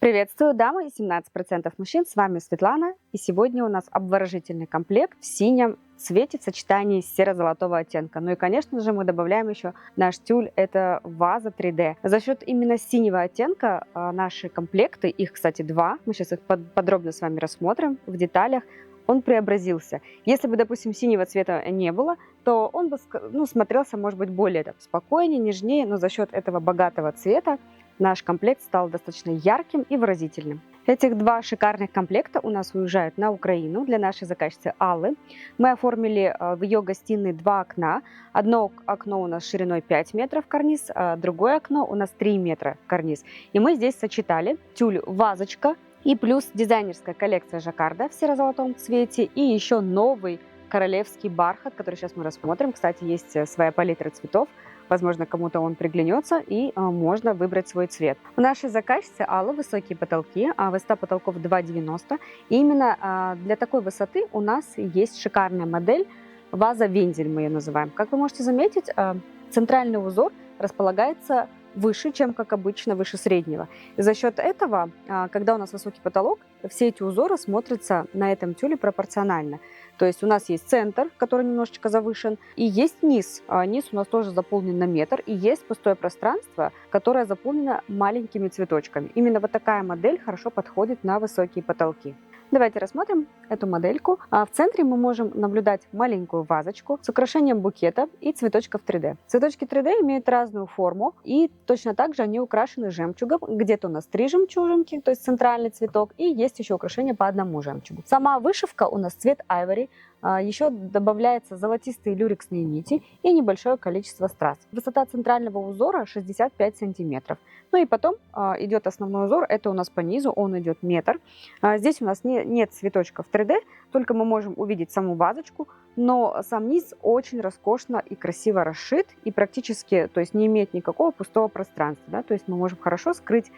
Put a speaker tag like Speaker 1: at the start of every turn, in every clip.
Speaker 1: Приветствую, дамы и 17% мужчин. С вами Светлана. И сегодня у нас обворожительный комплект в синем цвете в сочетании серо-золотого оттенка. Ну и, конечно же, мы добавляем еще наш тюль. Это ваза 3D. За счет именно синего оттенка наши комплекты, их, кстати, два, мы сейчас их подробно с вами рассмотрим в деталях, он преобразился. Если бы, допустим, синего цвета не было, то он бы смотрелся, может быть, более спокойнее, нежнее, но за счет этого богатого цвета наш комплект стал достаточно ярким и выразительным. Этих два шикарных комплекта у нас уезжают на Украину для нашей заказчицы Аллы. Мы оформили в ее гостиной два окна. Одно окно у нас шириной 5 метров карниз, а другое окно у нас 3 метра карниз. И мы здесь сочетали тюль вазочка и плюс дизайнерская коллекция жаккарда в серо-золотом цвете и еще новый королевский бархат, который сейчас мы рассмотрим. Кстати, есть своя палитра цветов. Возможно, кому-то он приглянется, и можно выбрать свой цвет. У нашей заказчицы Аллы высокие потолки, высота потолков 2,90. И именно для такой высоты у нас есть шикарная модель ваза вензель, мы ее называем. Как вы можете заметить, центральный узор располагается выше, чем как обычно, выше среднего. И за счет этого, когда у нас высокий потолок, все эти узоры смотрятся на этом тюле пропорционально. То есть у нас есть центр, который немножечко завышен, и есть низ. Низ у нас тоже заполнен на метр, и есть пустое пространство, которое заполнено маленькими цветочками. Именно вот такая модель хорошо подходит на высокие потолки. Давайте рассмотрим эту модельку. В центре мы можем наблюдать маленькую вазочку с украшением букета и цветочков 3D. Цветочки 3D имеют разную форму, и точно так же они украшены жемчугом. Где-то у нас 3 жемчужинки, то есть центральный цветок, и есть еще украшение по одному жемчугу. Сама вышивка у нас цвет айвори. Еще добавляются золотистые люрексные нити и небольшое количество страз. Высота центрального узора 65 сантиметров. Ну и потом идет основной узор, это у нас по низу, он идет метр. Здесь у нас нет цветочков 3D, только мы можем увидеть саму вазочку, но сам низ очень роскошно и красиво расшит и практически, то есть не имеет никакого пустого пространства. Да? То есть мы можем хорошо скрыть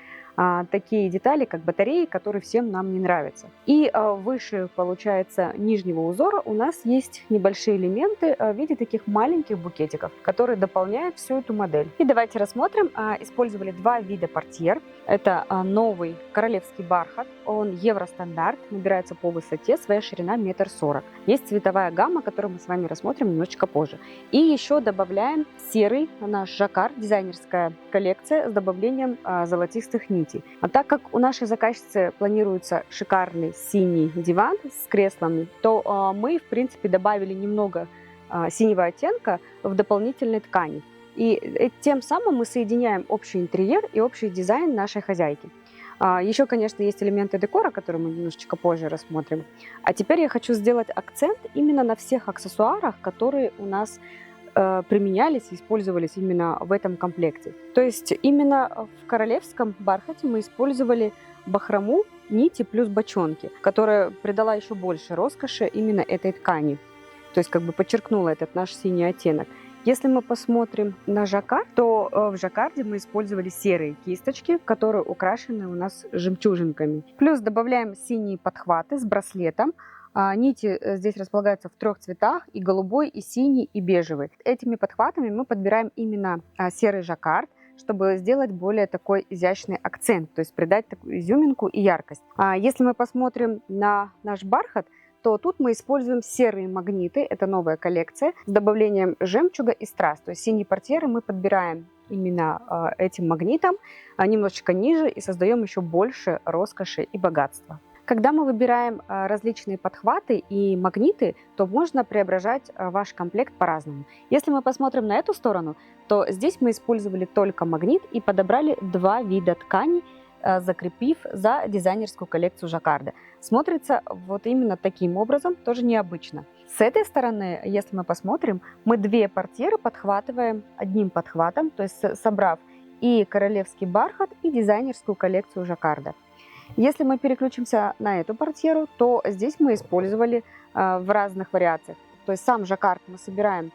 Speaker 1: такие детали, как батареи, которые всем нам не нравятся. И выше, получается, нижнего узора у нас есть небольшие элементы в виде таких маленьких букетиков, которые дополняют всю эту модель. И давайте рассмотрим. Использовали два вида портьер. Это новый королевский бархат, он евростандарт, набирается по высоте, своя ширина 1,40 м. Есть цветовая гамма, которую мы с вами рассмотрим немножечко позже. И еще добавляем серый наш жаккард, дизайнерская коллекция с добавлением золотистых нитей. А так как у нашей заказчицы планируется шикарный синий диван с креслами, то мы, в принципе, добавили немного синего оттенка в дополнительной ткани. И тем самым мы соединяем общий интерьер и общий дизайн нашей хозяйки. Еще, конечно, есть элементы декора, которые мы немножечко позже рассмотрим. А теперь я хочу сделать акцент именно на всех аксессуарах, которые у нас применялись и использовались именно в этом комплекте. То есть именно в королевском бархате мы использовали бахрому, нити плюс бочонки, которая придала еще больше роскоши именно этой ткани. То есть как бы подчеркнула этот наш синий оттенок. Если мы посмотрим на жаккард, то в жаккарде мы использовали серые кисточки, которые украшены у нас жемчужинками. Плюс добавляем синие подхваты с браслетом. Нити здесь располагаются в 3 цветах, и голубой, и синий, и бежевый. Этими подхватами мы подбираем именно серый жаккард, чтобы сделать более такой изящный акцент, то есть придать такую изюминку и яркость. Если мы посмотрим на наш бархат, то тут мы используем серые магниты, это новая коллекция, с добавлением жемчуга и страз. То есть синие портьеры мы подбираем именно этим магнитом, немножечко ниже, и создаем еще больше роскоши и богатства. Когда мы выбираем различные подхваты и магниты, то можно преображать ваш комплект по-разному. Если мы посмотрим на эту сторону, то здесь мы использовали только магнит и подобрали 2 вида тканей, закрепив за дизайнерскую коллекцию жаккарда. Смотрится вот именно таким образом, тоже необычно. С этой стороны, если мы посмотрим, мы 2 портьеры подхватываем одним подхватом, то есть собрав и королевский бархат, и дизайнерскую коллекцию жаккарда. Если мы переключимся на эту портьеру, то здесь мы использовали в разных вариациях. То есть сам жаккард мы собираем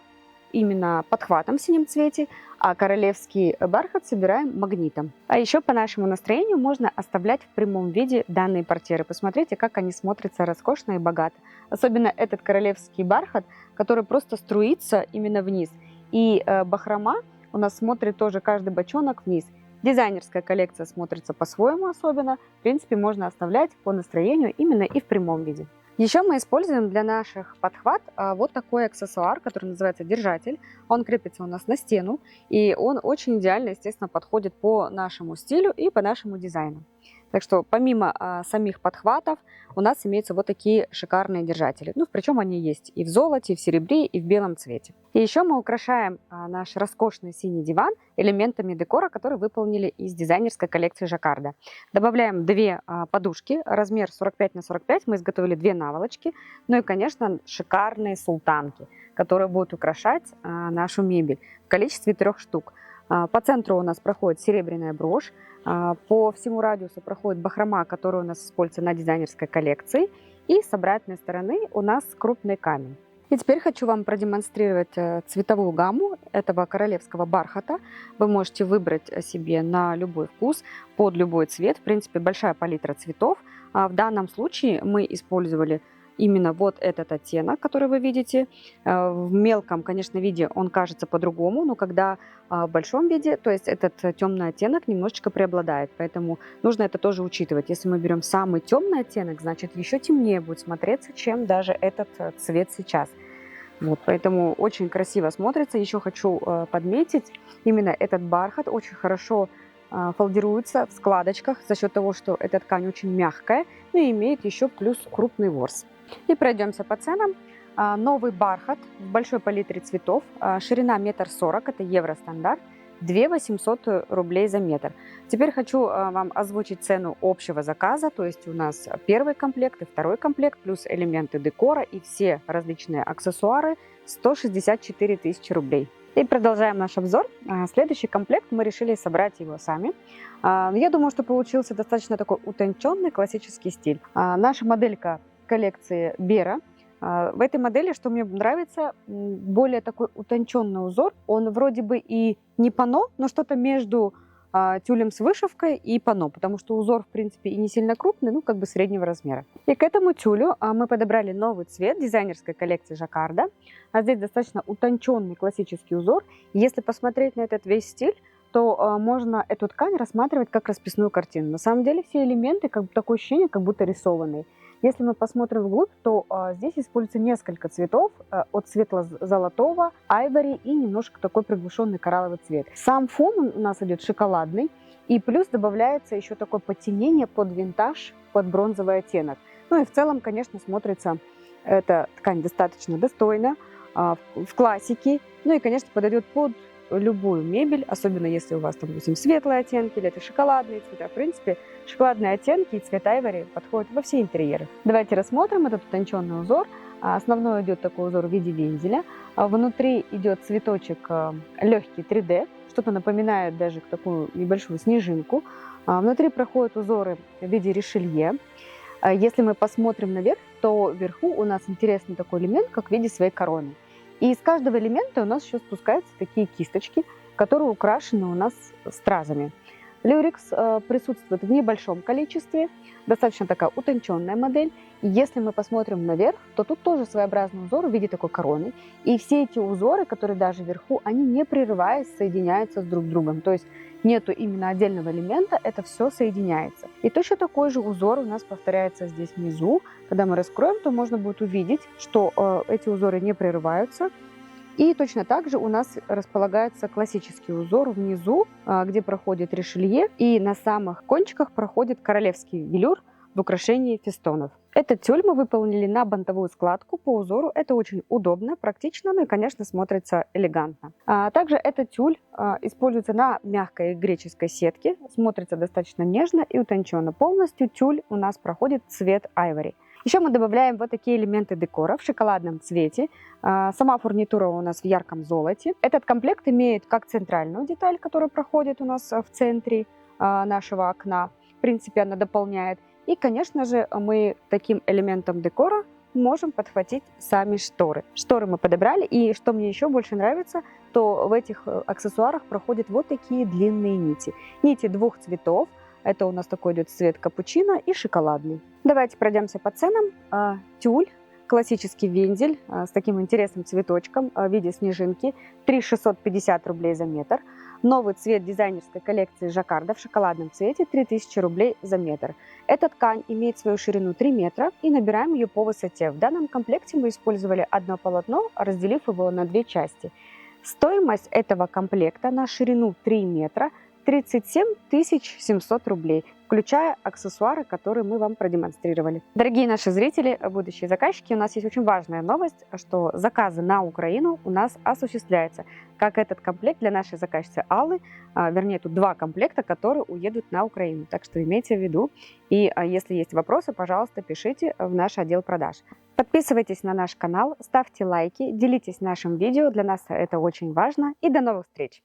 Speaker 1: именно подхватом в синем цвете, а королевский бархат собираем магнитом. А еще по нашему настроению можно оставлять в прямом виде данные портьеры. Посмотрите, как они смотрятся роскошно и богато. Особенно этот королевский бархат, который просто струится именно вниз. И бахрома у нас смотрит тоже каждый бочонок вниз. Дизайнерская коллекция смотрится по-своему особенно. В принципе, можно оставлять по настроению именно и в прямом виде. Еще мы используем для наших подхват вот такой аксессуар, который называется держатель. Он крепится у нас на стену, и он очень идеально, естественно, подходит по нашему стилю и по нашему дизайну. Так что помимо самих подхватов у нас имеются вот такие шикарные держатели. Ну, причем они есть и в золоте, и в серебре, и в белом цвете. И еще мы украшаем наш роскошный синий диван элементами декора, которые выполнили из дизайнерской коллекции Жаккарда. Добавляем 2 подушки, размер 45 на 45, мы изготовили 2 наволочки, ну и, конечно, шикарные султанки, которые будут украшать нашу мебель в количестве 3 штук. По центру у нас проходит серебряная брошь, по всему радиусу проходит бахрома, которая у нас используется на дизайнерской коллекции, и с обратной стороны у нас крупный камень. И теперь хочу вам продемонстрировать цветовую гамму этого королевского бархата. Вы можете выбрать себе на любой вкус, под любой цвет, в принципе, большая палитра цветов. В данном случае мы использовали именно вот этот оттенок, который вы видите. В мелком, конечно, виде он кажется по-другому, но когда в большом виде, то есть этот темный оттенок немножечко преобладает, поэтому нужно это тоже учитывать. Если мы берем самый темный оттенок, значит еще темнее будет смотреться, чем даже этот цвет сейчас. Вот, поэтому очень красиво смотрится. Еще хочу подметить, именно этот бархат очень хорошо фолдируется в складочках за счет того, что эта ткань очень мягкая, и имеет еще плюс крупный ворс. И пройдемся по ценам. Новый бархат в большой палитре цветов, ширина 1,40 м, это евростандарт, 2 800 рублей за метр. Теперь хочу вам озвучить цену общего заказа, то есть у нас первый комплект и второй комплект, плюс элементы декора и все различные аксессуары, 164 тысячи рублей. И продолжаем наш обзор. Следующий комплект мы решили собрать его сами. Я думаю, что получился достаточно такой утонченный классический стиль. Наша моделька коллекции Бера. В этой модели, что мне нравится, более такой утонченный узор. Он вроде бы и не панно, но что-то между тюлем с вышивкой и панно, потому что узор, в принципе, и не сильно крупный, ну, как бы среднего размера. И к этому тюлю мы подобрали новый цвет дизайнерской коллекции Жаккарда. Здесь достаточно утонченный классический узор. Если посмотреть на этот весь стиль, то можно эту ткань рассматривать как расписную картину. На самом деле все элементы, как бы такое ощущение, как будто рисованные. Если мы посмотрим вглубь, то здесь используется несколько цветов, от светло-золотого, айвори и немножко такой приглушенный коралловый цвет. Сам фон у нас идет шоколадный, и плюс добавляется еще такое подтенение под винтаж, под бронзовый оттенок. Ну и в целом, конечно, смотрится эта ткань достаточно достойно, в классике, ну и, конечно, подойдет под любую мебель, особенно если у вас там, допустим, светлые оттенки или это шоколадные цвета. В принципе, шоколадные оттенки и цвет айвори подходят во все интерьеры. Давайте рассмотрим этот утонченный узор. Основной идет такой узор в виде вензеля. Внутри идет цветочек легкий 3D, что-то напоминает даже такую небольшую снежинку. Внутри проходят узоры в виде решелье. Если мы посмотрим наверх, то вверху у нас интересный такой элемент, как в виде своей короны. И из каждого элемента у нас еще спускаются такие кисточки, которые украшены у нас стразами. Люрекс присутствует в небольшом количестве, достаточно такая утонченная модель. И если мы посмотрим наверх, то тут тоже своеобразный узор в виде такой короны. И все эти узоры, которые даже вверху, они не прерываясь соединяются с друг другом. То есть нету именно отдельного элемента, это все соединяется. И точно такой же узор у нас повторяется здесь внизу. Когда мы раскроем, то можно будет увидеть, что эти узоры не прерываются. И точно так же у нас располагается классический узор внизу, где проходит решелье, и на самых кончиках проходит королевский велюр в украшении фестонов. Этот тюль мы выполнили на бантовую складку по узору. Это очень удобно, практично, ну и, конечно, смотрится элегантно. Также этот тюль используется на мягкой греческой сетке, смотрится достаточно нежно и утонченно. Полностью тюль у нас проходит цвет айвори. Еще мы добавляем вот такие элементы декора в шоколадном цвете. Сама фурнитура у нас в ярком золоте. Этот комплект имеет как центральную деталь, которая проходит у нас в центре нашего окна. В принципе, она дополняет. И, конечно же, мы таким элементом декора можем подхватить сами шторы. Шторы мы подобрали, и что мне еще больше нравится, то в этих аксессуарах проходят вот такие длинные нити. Нити 2 цветов. Это у нас такой идет цвет капучино и шоколадный. Давайте пройдемся по ценам. Тюль, классический вензель с таким интересным цветочком в виде снежинки, 3 650 рублей за метр. Новый цвет дизайнерской коллекции жаккарда в шоколадном цвете 3000 рублей за метр. Эта ткань имеет свою ширину 3 метра и набираем ее по высоте. В данном комплекте мы использовали одно полотно, разделив его на две части. Стоимость этого комплекта на ширину 3 метра 37 700 рублей, включая аксессуары, которые мы вам продемонстрировали. Дорогие наши зрители, будущие заказчики, у нас есть очень важная новость, что заказы на Украину у нас осуществляются. Как этот комплект для нашей заказчицы Аллы, вернее, тут два комплекта, которые уедут на Украину. Так что имейте в виду. И если есть вопросы, пожалуйста, пишите в наш отдел продаж. Подписывайтесь на наш канал, ставьте лайки, делитесь нашим видео. Для нас это очень важно. И до новых встреч!